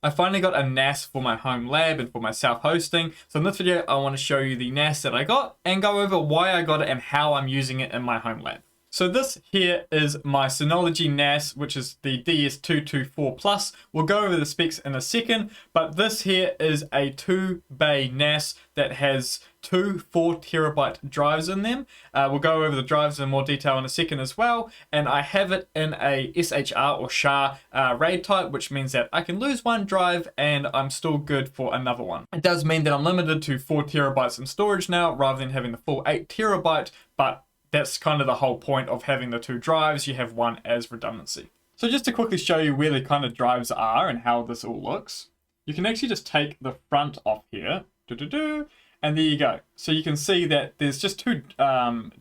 I finally got a NAS for my home lab and for my self-hosting. So in this video, I want to show you the NAS that I got and go over why I got it and how I'm using it in my home lab. So this here is my Synology NAS, which is the DS224 Plus. We'll go over the specs in a second, but this here is a 2-bay NAS that has two 4TB drives in them. We'll go over the drives in more detail in a second as well, and I have it in a SHR or SHAR RAID type, which means that I can lose one drive and I'm still good for another one. It does mean that I'm limited to 4TB in storage now rather than having the full 8TB, but that's kind of the whole point of having the two drives. You have one as redundancy. So just to quickly show you where the kind of drives are and how this all looks, you can actually just take the front off here, and there you go. So you can see that there's just two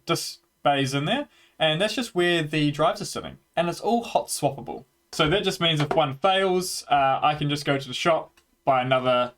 disk bays in there, and that's just where the drives are sitting, and it's all hot swappable. So that just means if one fails, I can just go to the shop, buy another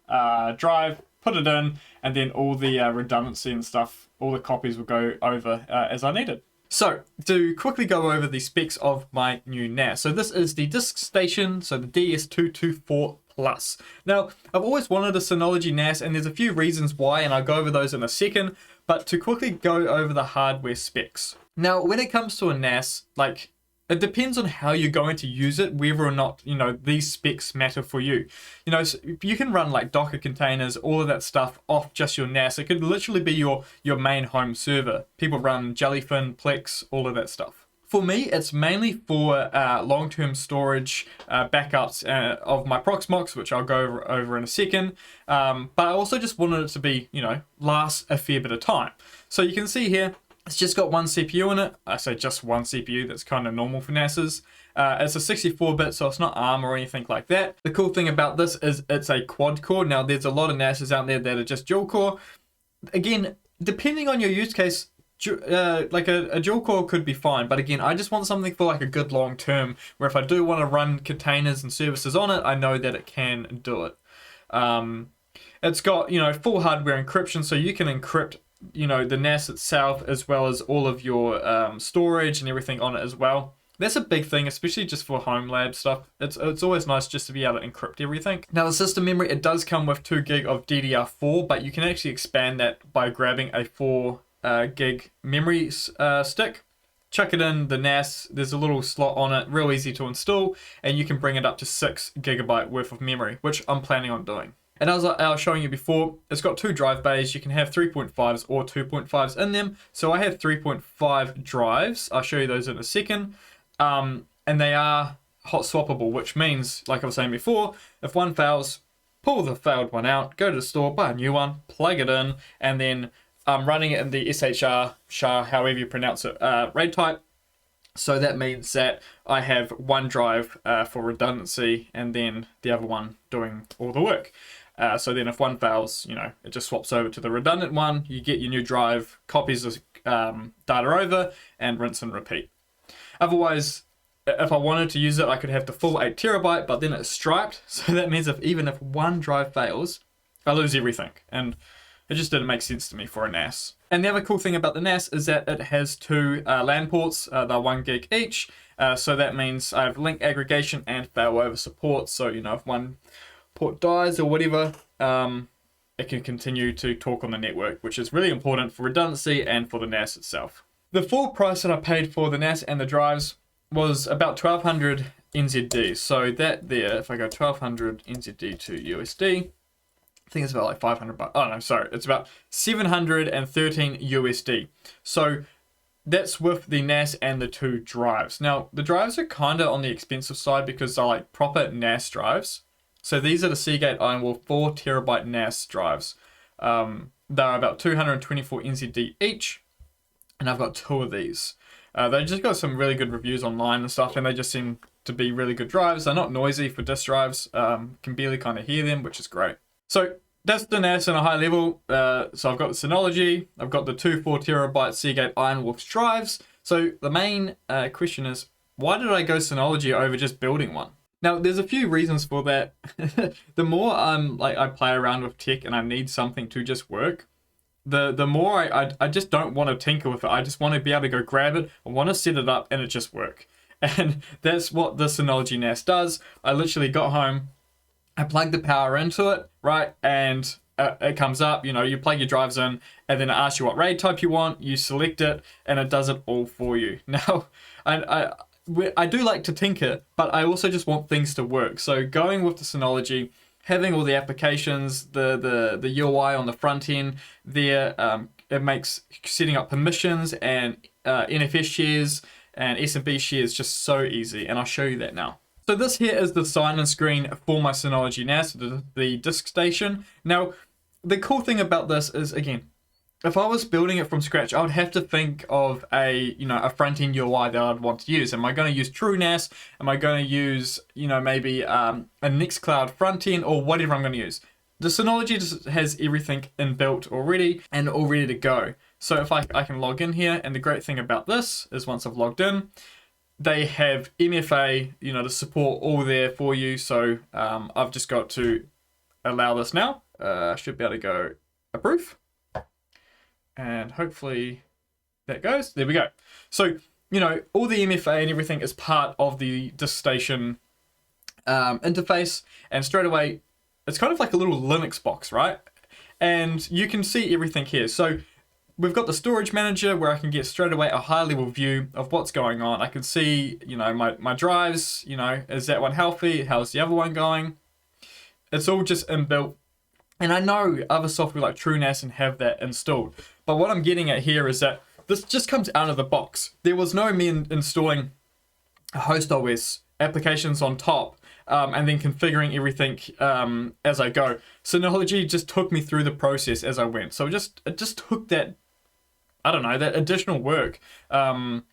drive, put it in, and then all the redundancy and stuff, all the copies will go over as I need it. So to quickly go over the specs of my new NAS. So this is the disk station, so the DS224 Plus. Now, I've always wanted a Synology NAS, and there's a few reasons why, and I'll go over those in a second, but to quickly go over the hardware specs. Now, when it comes to a NAS, like, it depends on how you're going to use it, whether or not, these specs matter for you. So you can run like Docker containers, all of that stuff off just your NAS. It could literally be your main home server. People run Jellyfin, Plex, all of that stuff. For me, it's mainly for long-term storage backups of my Proxmox, which I'll go over in a second. But I also just wanted it to be, last a fair bit of time. So you can see here, it's just got one CPU in it. I say just one CPU, that's kind of normal for NASs. It's a 64-bit, so it's not ARM or anything like that. The cool thing about this is it's a quad core. Now, there's a lot of NASs out there that are just dual core. Again, depending on your use case, like a dual core could be fine. But again, I just want something for like a good long term, where if I do want to run containers and services on it, I know that it can do it. It's got, full hardware encryption, so you can encrypt the NAS itself as well as all of your storage and everything on it as well. That's a big thing, especially just for home lab stuff. It's always nice just to be able to encrypt everything. Now the system memory, it does come with 2 gig of DDR4, but you can actually expand that by grabbing a 4 gig memory stick. Chuck it in the NAS, there's a little slot on it, real easy to install, and you can bring it up to 6 GB worth of memory, which I'm planning on doing. And as I was showing you before, it's got 2 drive bays. You can have 3.5s or 2.5s in them. So I have 3.5 drives. I'll show you those in a second. And they are hot swappable, which means, like I was saying before, if one fails, pull the failed one out, go to the store, buy a new one, plug it in, and then I'm running it in the SHR, SHAR, however you pronounce it, RAID type. So that means that I have one drive for redundancy and then the other one doing all the work. So then if one fails, it just swaps over to the redundant one. You get your new drive, copies the data over, and rinse and repeat. Otherwise, if I wanted to use it, I could have the full 8TB, but then it's striped. So that means even if one drive fails, I lose everything. And it just didn't make sense to me for a NAS. And the other cool thing about the NAS is that it has 2 LAN ports. They're 1 gig each. So that means I have link aggregation and failover support. So, if one port dies or whatever, it can continue to talk on the network, which is really important for redundancy and for the NAS itself. The full price that I paid for the NAS and the drives was about 1200 NZD. So that there, if I go 1200 NZD to USD, I think it's about like 500 bucks. Oh no, sorry, it's about 713 USD. So that's with the NAS and the 2 drives. Now, the drives are kind of on the expensive side because they're like proper NAS drives. So these are the Seagate Ironwolf 4TB NAS drives. They're about 224 NZD each, and I've got 2 of these. They just got some really good reviews online and stuff, and they just seem to be really good drives. They're not noisy for disk drives. Can barely kind of hear them, which is great. So that's the NAS on a high level. So I've got the Synology, I've got the 2 4TB Seagate Ironwolf drives. So the main question is, why did I go Synology over just building one? Now, there's a few reasons for that. The more I play around with tech and I need something to just work, the more I just don't want to tinker with it. I just want to be able to go grab it. I want to set it up and it just work. And that's what the Synology NAS does. I literally got home, I plug the power into it, right? And it comes up, you plug your drives in, and then it asks you what RAID type you want, you select it, and it does it all for you. Now, I do like to tinker, but I also just want things to work. So going with the Synology, having all the applications, the UI on the front end there, it makes setting up permissions and NFS shares and SMB shares just so easy, and I'll show you that now. So this here is the sign-in screen for my Synology NAS, the disk station. Now, the cool thing about this is, again, if I was building it from scratch, I would have to think of a front-end UI that I'd want to use. Am I going to use TrueNAS? Am I going to use, maybe a Nextcloud front-end, or whatever I'm going to use? The Synology just has everything inbuilt already and all ready to go. So if I can log in here, and the great thing about this is once I've logged in, they have MFA, to support all there for you. So I've just got to allow this now. I should be able to go approve. And hopefully that goes. There we go. So, all the MFA and everything is part of the disk station interface. And straight away, it's kind of like a little Linux box, right? And you can see everything here. So we've got the storage manager where I can get straight away a high level view of what's going on. I can see, my drives, is that one healthy? How's the other one going? It's all just inbuilt. And I know other software like TrueNAS and have that installed. But what I'm getting at here is that this just comes out of the box. There was no me installing a host OS applications on top and then configuring everything as I go. Synology just took me through the process as I went. So it just took that, that additional work that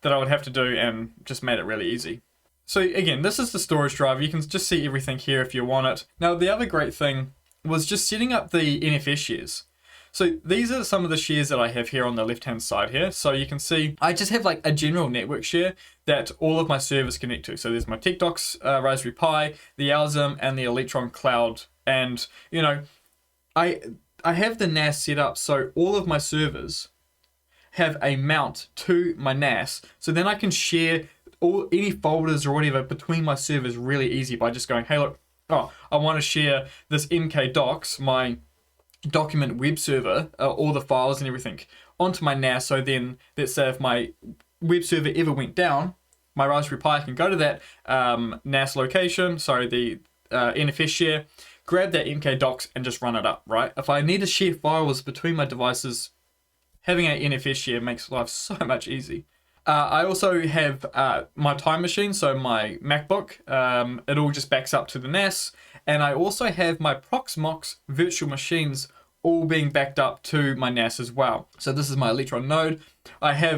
I would have to do and just made it really easy. So again, this is the storage drive. You can just see everything here if you want it. Now, the other great thing was just setting up the NFS shares. So these are some of the shares that I have here on the left-hand side here. So you can see I just have like a general network share that all of my servers connect to. So there's my TechDocs, Raspberry Pi, the Alzim, and the Electron Cloud. And, I have the NAS set up so all of my servers have a mount to my NAS. So then I can share any folders or whatever between my servers really easy by just going, hey, look, I want to share this MK Docs, my document web server, all the files and everything, onto my NAS. So then, let's say if my web server ever went down, my Raspberry Pi can go to that NAS location, the NFS share, grab that MK Docs and just run it up, right? If I need to share files between my devices, having an NFS share makes life so much easy. I also have my time machine, so my MacBook. It all just backs up to the NAS. And I also have my Proxmox virtual machines all being backed up to my NAS as well. So this is my Electron node.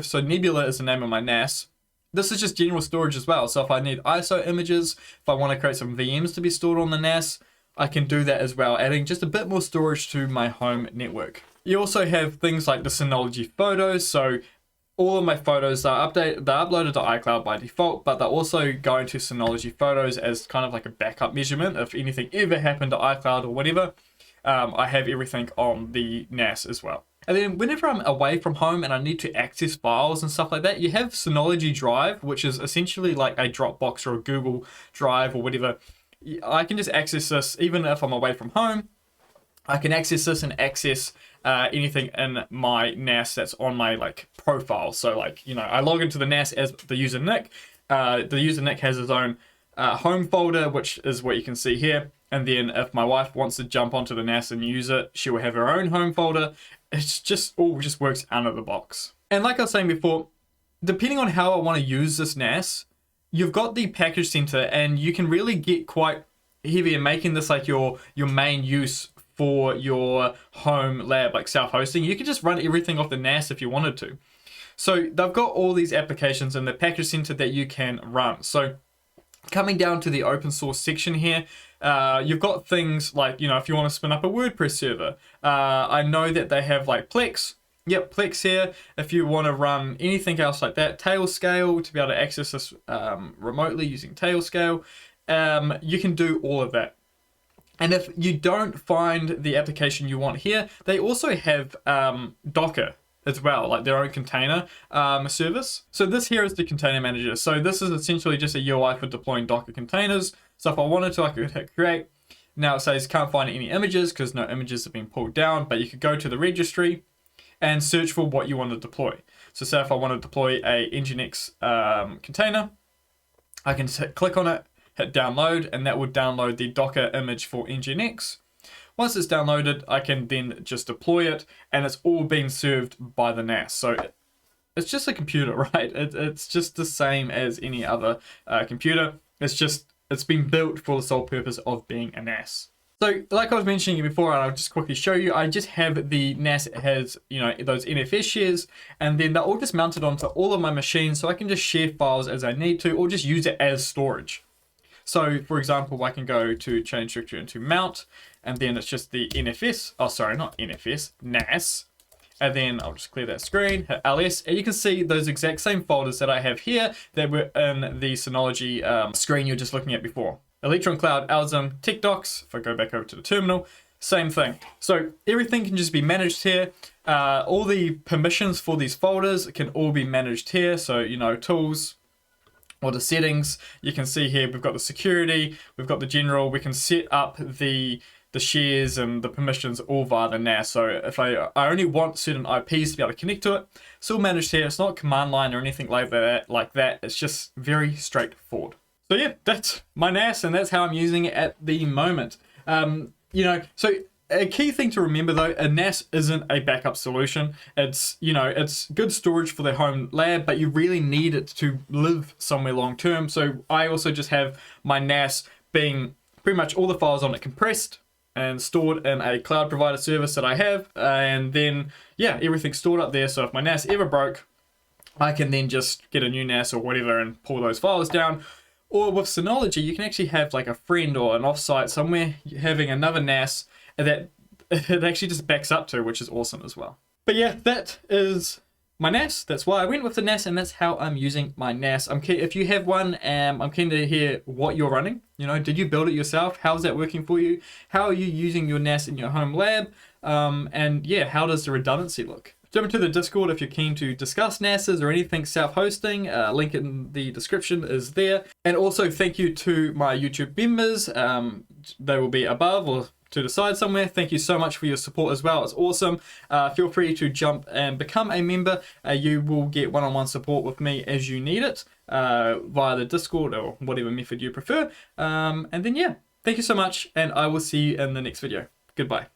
So Nebula is the name of my NAS. This is just general storage as well. So if I need ISO images, if I want to create some VMs to be stored on the NAS, I can do that as well, adding just a bit more storage to my home network. You also have things like the Synology photos. So all of my photos are they're uploaded to iCloud by default, but they're also going to Synology Photos as kind of like a backup measurement. If anything ever happened to iCloud or whatever, I have everything on the NAS as well. And then whenever I'm away from home and I need to access files and stuff like that, you have Synology Drive, which is essentially like a Dropbox or a Google Drive or whatever. I can just access this even if I'm away from home. I can access this and access anything in my NAS that's on my profile. So I log into the NAS as the user Nick. The user Nick has his own home folder, which is what you can see here. And then if my wife wants to jump onto the NAS and use it, she will have her own home folder. It's just all just works out of the box. And like I was saying before, depending on how I want to use this NAS, you've got the package center, and you can really get quite heavy in making this like your main use for your home lab, like self-hosting. You could just run everything off the NAS if you wanted to. So they've got all these applications in the package center that you can run. So coming down to the open source section here, you've got things like, if you want to spin up a WordPress server, I know that they have like Plex. Yep, Plex here. If you want to run anything else like that, Tailscale, to be able to access this remotely using Tailscale, you can do all of that. And if you don't find the application you want here, they also have Docker as well, like their own container service. So this here is the container manager. So this is essentially just a UI for deploying Docker containers. So if I wanted to, I could hit create, Now it says can't find any images because no images have been pulled down, but you could go to the registry and search for what you want to deploy. So say if I want to deploy a Nginx container, I can click on it, hit download, and that will download the Docker image for Nginx. Once it's downloaded, I can then just deploy it, and it's all being served by the NAS. So it's just a computer, right? It's just the same as any other computer. It's been built for the sole purpose of being a NAS. So like I was mentioning before, and I'll just quickly show you, I just have the NAS. It has, those NFS shares, and then they're all just mounted onto all of my machines, so I can just share files as I need to, or just use it as storage. So for example, I can go to change directory into mount, and then it's just the NFS, not NFS, NAS. And then I'll just clear that screen, hit ls, and you can see those exact same folders that I have here that were in the Synology screen you're just looking at before. Electron Cloud, Alzum, TechDocs, if I go back over to the terminal, same thing. So everything can just be managed here. All the permissions for these folders can all be managed here. So, tools, or the settings, you can see here, we've got the security, we've got the general, we can set up the shares and the permissions all via the NAS. So if I only want certain IPs to be able to connect to it, it's all managed here. It's not command line or anything like that. It's just very straightforward. So yeah, that's my NAS, and that's how I'm using it at the moment. So a key thing to remember though, a NAS isn't a backup solution. It's good storage for the home lab, but you really need it to live somewhere long term. So I also just have my NAS being pretty much all the files on it compressed and stored in a cloud provider service that I have, and then everything's stored up there. So if my NAS ever broke, I can then just get a new NAS or whatever and pull those files down. Or with Synology, you can actually have like a friend or an offsite somewhere having another NAS that it actually just backs up to, which is awesome as well. But yeah, that is my NAS. That's why I went with the NAS, and that's how I'm using my NAS. I'm keen, if you have one, I'm keen to hear what you're running. Did you build it yourself? How's that working for you? How are you using your NAS in your home lab? And yeah, how does the redundancy look? Jump into the Discord if you're keen to discuss NASs or anything self-hosting. Link in the description is there. And also thank you to my YouTube members. They will be above or to the side somewhere. Thank you so much for your support as well. It's awesome. Feel free to jump and become a member. You will get one-on-one support with me as you need it via the Discord or whatever method you prefer. And then thank you so much, and I will see you in the next video. Goodbye.